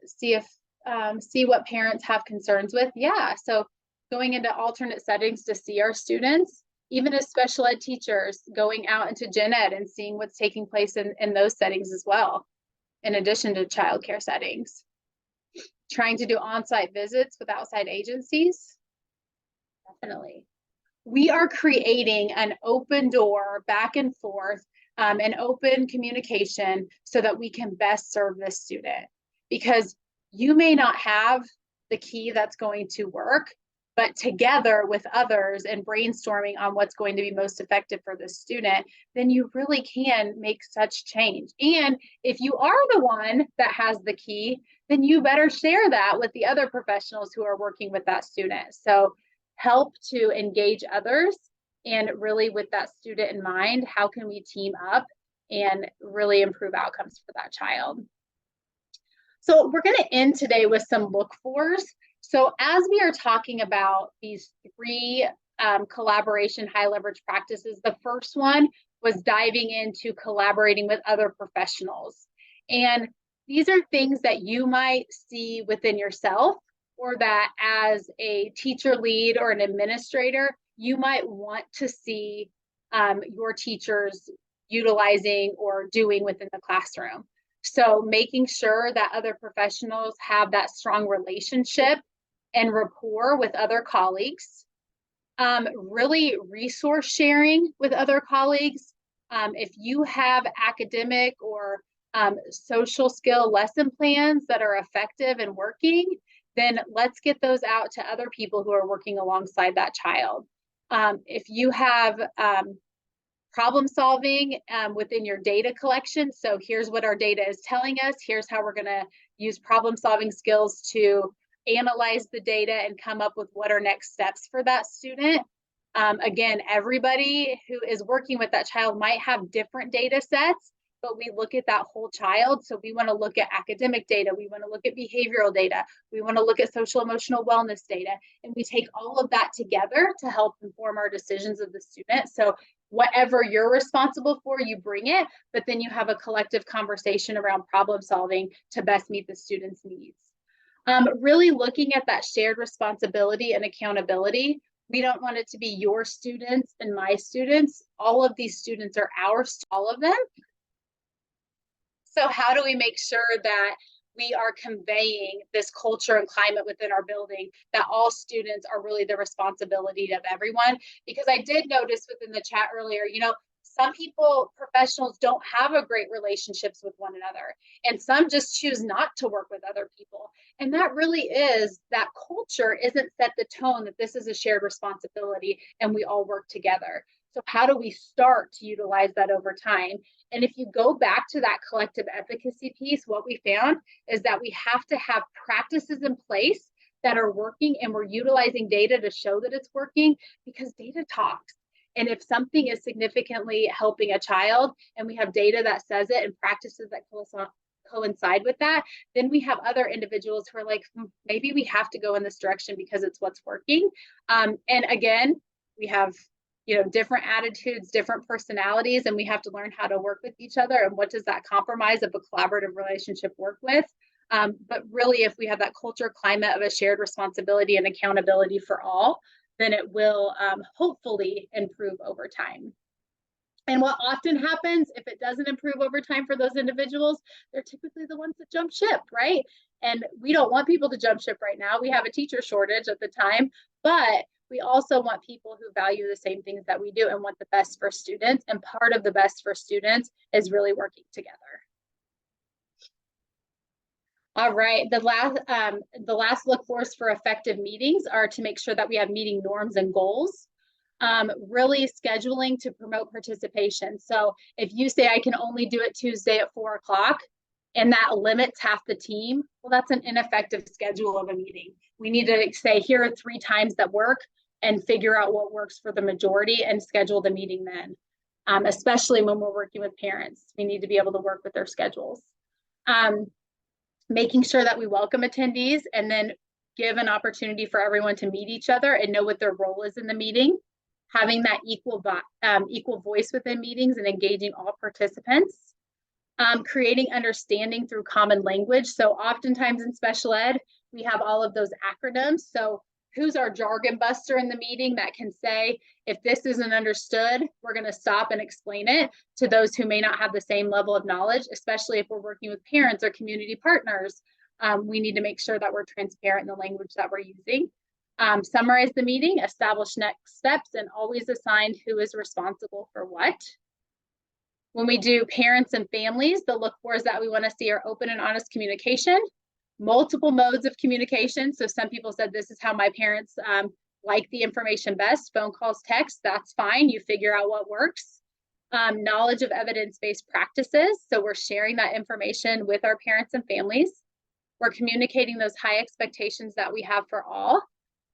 See what parents have concerns with. Yeah, so going into alternate settings to see our students, even as special ed teachers, going out into gen ed and seeing what's taking place in those settings as well, in addition to childcare settings. Trying to do on-site visits with outside agencies, definitely. We are creating an open door back and forth, and open communication so that we can best serve this student. Because you may not have the key that's going to work, but together with others and brainstorming on what's going to be most effective for the student, then you really can make such change. And if you are the one that has the key, then you better share that with the other professionals who are working with that student. So help to engage others, and really with that student in mind, how can we team up and really improve outcomes for that child? So we're going to end today with some look-fors. So as we are talking about these three collaboration high leverage practices, the first one was diving into collaborating with other professionals. And these are things that you might see within yourself, or that as a teacher lead or an administrator, you might want to see your teachers utilizing or doing within the classroom. So making sure that other professionals have that strong relationship and rapport with other colleagues. Really resource sharing with other colleagues. If you have academic or social skill lesson plans that are effective and working, then let's get those out to other people who are working alongside that child. If you have problem solving within your data collection, so here's what our data is telling us, here's how we're going to use problem solving skills to analyze the data and come up with what are next steps for that student. Again, everybody who is working with that child might have different data sets, but we look at that whole child. So we want to look at academic data, we want to look at behavioral data, we want to look at social emotional wellness data, and we take all of that together to help inform our decisions of the student. So whatever you're responsible for, you bring it, but then you have a collective conversation around problem solving to best meet the student's needs. Really looking at that shared responsibility and accountability. We don't want it to be your students and my students. All of these students are ours, all of them. So how do we make sure that we are conveying this culture and climate within our building, that all students are really the responsibility of everyone? Because I did notice within the chat earlier, some people, professionals, don't have a great relationships with one another, and some just choose not to work with other people. And that really is, that culture isn't set the tone that this is a shared responsibility and we all work together. So how do we start to utilize that over time? And if you go back to that collective efficacy piece, what we found is that we have to have practices in place that are working, and we're utilizing data to show that it's working, because data talks. And if something is significantly helping a child and we have data that says it and practices that coincide with that. Then we have other individuals who are like, maybe we have to go in this direction because it's what's working. And again, we have, different attitudes, different personalities, and we have to learn how to work with each other. And what does that compromise of a collaborative relationship work with? But really, if we have that culture climate of a shared responsibility and accountability for all, then it will hopefully improve over time. And what often happens if it doesn't improve over time for those individuals, they're typically the ones that jump ship, right? And we don't want people to jump ship right now. We have a teacher shortage at the time, but we also want people who value the same things that we do and want the best for students. And part of the best for students is really working together. All right, the last look for's for effective meetings are to make sure that we have meeting norms and goals. Really scheduling to promote participation. So if you say I can only do it Tuesday at 4 o'clock and that limits half the team, well, that's an ineffective schedule of a meeting. We need to say, here are 3 times that work and figure out what works for the majority and schedule the meeting then. Especially when we're working with parents, we need to be able to work with their schedules. Making sure that we welcome attendees and then give an opportunity for everyone to meet each other and know what their role is in the meeting. Having that equal voice within meetings and engaging all participants. Creating understanding through common language. So oftentimes in special ed, we have all of those acronyms. So who's our jargon buster in the meeting that can say, if this isn't understood, we're going to stop and explain it to those who may not have the same level of knowledge, especially if we're working with parents or community partners. We need to make sure that we're transparent in the language that we're using. Summarize the meeting, establish next steps, and always assign who is responsible for what. When we do parents and families, the look fors that we want to see are open and honest communication, multiple modes of communication. So some people said this is how my parents like the information best, phone calls, text, that's fine. You figure out what works. Knowledge of evidence-based practices. So we're sharing that information with our parents and families. We're communicating those high expectations that we have for all.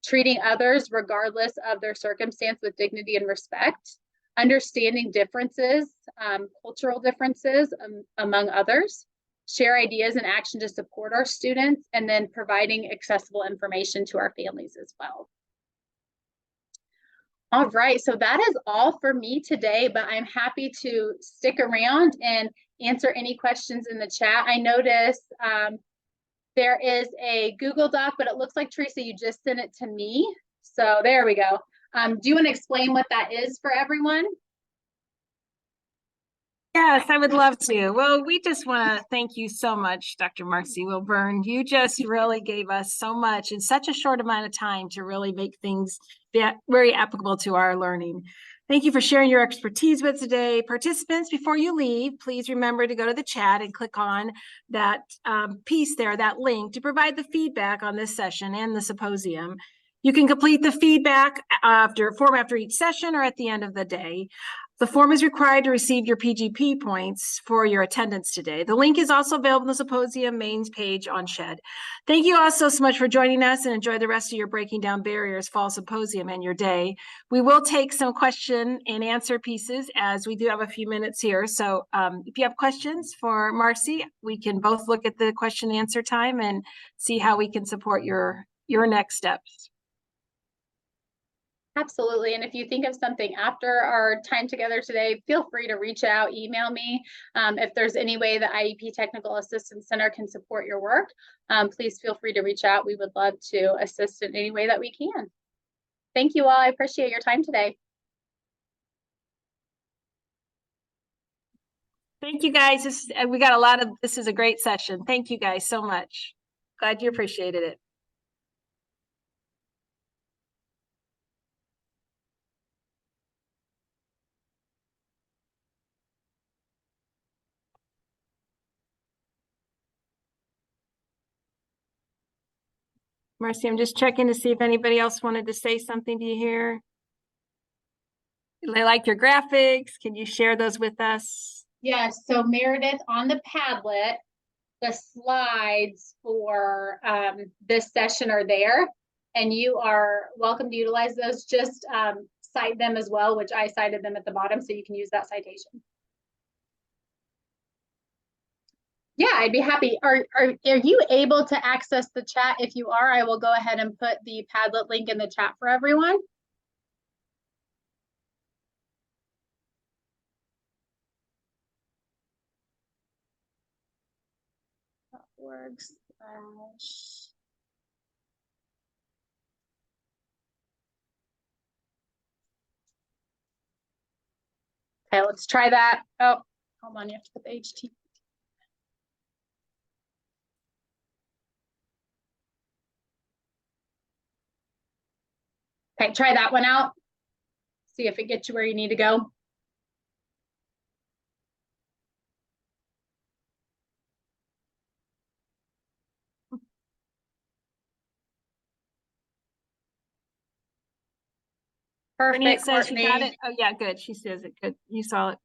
Treating others regardless of their circumstance with dignity and respect, understanding differences, cultural differences among others, share ideas and action to support our students, and then providing accessible information to our families as well. All right, so that is all for me today, but I'm happy to stick around and answer any questions in the chat. I noticed there is a Google Doc, but it looks like, Teresa, you just sent it to me. So there we go. Do you want to explain what that is for everyone? Yes, I would love to. Well, we just want to thank you so much, Dr. Marcee Wilburn. You just really gave us so much in such a short amount of time to really make things very applicable to our learning. Thank you for sharing your expertise with today. Participants, before you leave, please remember to go to the chat and click on that piece there, that link, to provide the feedback on this session and the symposium. You can complete the feedback form after each session or at the end of the day. The form is required to receive your PGP points for your attendance today. The link is also available on the Symposium main page on SHED. Thank you all so much for joining us, and enjoy the rest of your Breaking Down Barriers Fall Symposium and your day. We will take some question and answer pieces as we do have a few minutes here. So if you have questions for Marcee, we can both look at the question and answer time and see how we can support your next steps. Absolutely. And if you think of something after our time together today, feel free to reach out, email me. If there's any way the IEP Technical Assistance Center can support your work, please feel free to reach out. We would love to assist in any way that we can. Thank you all. I appreciate your time today. Thank you guys. We got this is a great session. Thank you guys so much. Glad you appreciated it. Marcee, I'm just checking to see if anybody else wanted to say something to you here. They like your graphics. Can you share those with us? Yes. So Meredith, on the Padlet, the slides for this session are there, and you are welcome to utilize those. Just cite them as well, which I cited them at the bottom, so you can use that citation. Yeah, I'd be happy. Are you able to access the chat? If you are, I will go ahead and put the Padlet link in the chat for everyone. .org/ Okay, let's try that. Oh, hold on, you have to put the HT. Okay, try that one out. See if it gets you where you need to go. Brittany, it Perfect, says you got Courtney. it. Oh yeah, good. She says it. Good. You saw it.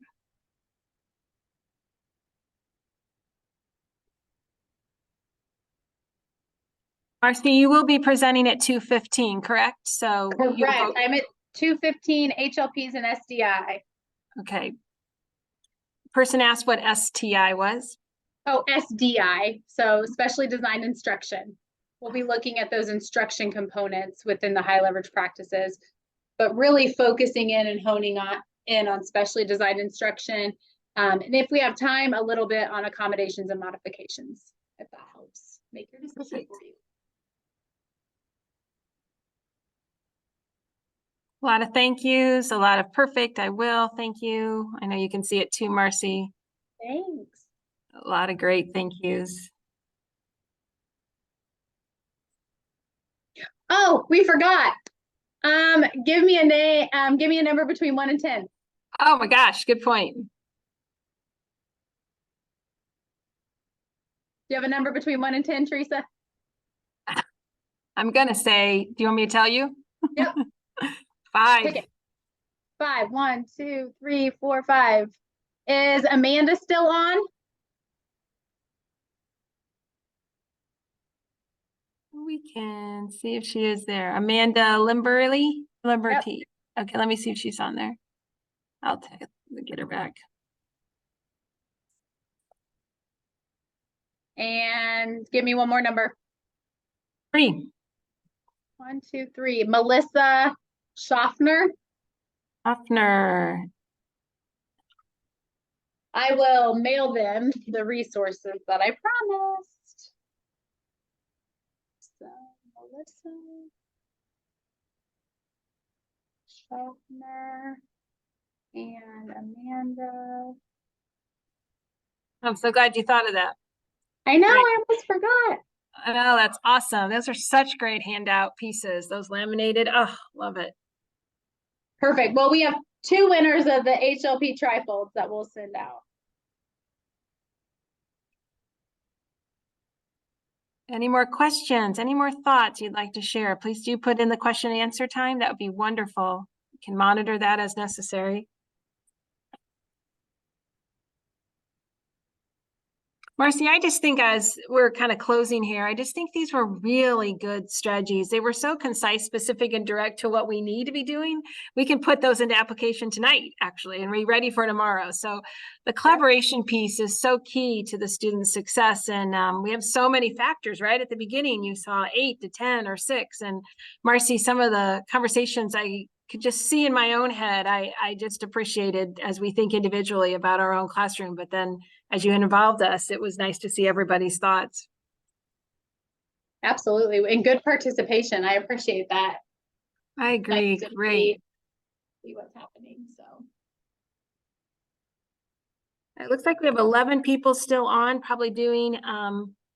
Marcee, you will be presenting at 2:15, correct? So you'll Correct. go. I'm at 215 HLPs and SDI. Okay. Person asked what STI was. Oh, SDI, so specially designed instruction. We'll be looking at those instruction components within the high leverage practices, but really focusing in and honing in on specially designed instruction. And if we have time, a little bit on accommodations and modifications, if that helps make your decision for you. A lot of thank yous, a lot of perfect. I will. Thank you. I know you can see it too, Marcee. Thanks. A lot of great thank yous. Oh, we forgot. Give me a name. Give me a number between 1 and 10. Oh my gosh, good point. Do you have a number between 1 and 10, Teresa? I'm gonna say, do you want me to tell you? Yep. 5. Pick it. 5. 1, 2, 3, 4, 5. Is Amanda still on? We can see if she is there. Amanda Limberly? Liberty. Yep. Okay, let me see if she's on there. I'll get her back. And give me one more number. 3. 1, 2, 3. Melissa Schaffner. Hoffner. I will mail them the resources that I promised. So, Melissa Schaffner and Amanda. I'm so glad you thought of that. I know, Great. I almost forgot. Oh, that's awesome. Those are such great handout pieces. Those laminated. Oh, love it. Perfect. Well, we have 2 winners of the HLP trifolds that we'll send out. Any more questions? Any more thoughts you'd like to share? Please do put in the question and answer time. That would be wonderful. You can monitor that as necessary. Marcee, I just think as we're kind of closing here, I just think these were really good strategies. They were so concise, specific, and direct to what we need to be doing. We can put those into application tonight, actually, and be ready for tomorrow. So the collaboration piece is so key to the student's success. And we have so many factors, right? At the beginning, you saw 8 to 10 or 6. And Marcee, some of the conversations I could just see in my own head, I just appreciated as we think individually about our own classroom, but then as you involved us, it was nice to see everybody's thoughts. Absolutely. And good participation. I appreciate that. I agree. Nice to Great. see what's happening. So it looks like we have 11 people still on, probably doing,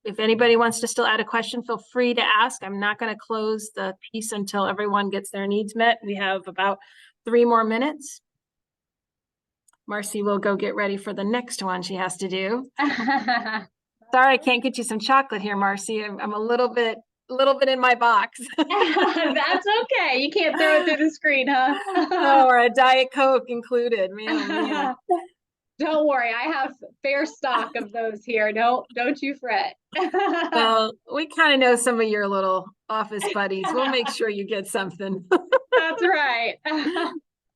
if anybody wants to still add a question, feel free to ask. I'm not going to close the piece until everyone gets their needs met. We have about 3 more minutes. Marcee will go get ready for the next one she has to do. Sorry, I can't get you some chocolate here, Marcee. I'm a little bit in my box. That's okay. You can't throw it through the screen, huh? Oh, or a Diet Coke included. Man, oh man. Don't worry, I have fair stock of those here. Don't you fret. Well, we kind of know some of your little office buddies. We'll make sure you get something. That's right.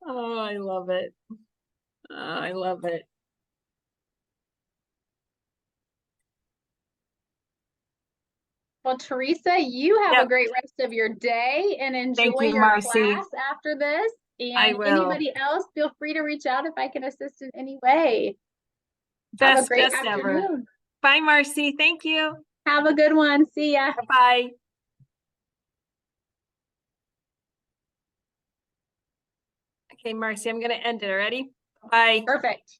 Oh, I love it. Oh, I love it. Well, Teresa, you have a Yep. great rest of your day and Thank enjoy you, your Marcee. class after this. I And will. anybody else, feel free to reach out if I can assist in any way. Have a Best, great best ever. afternoon. Bye, Marcee. Thank you. Have a good one. See ya. Bye. Okay, Marcee, I'm going to end it. Ready? Bye. Perfect.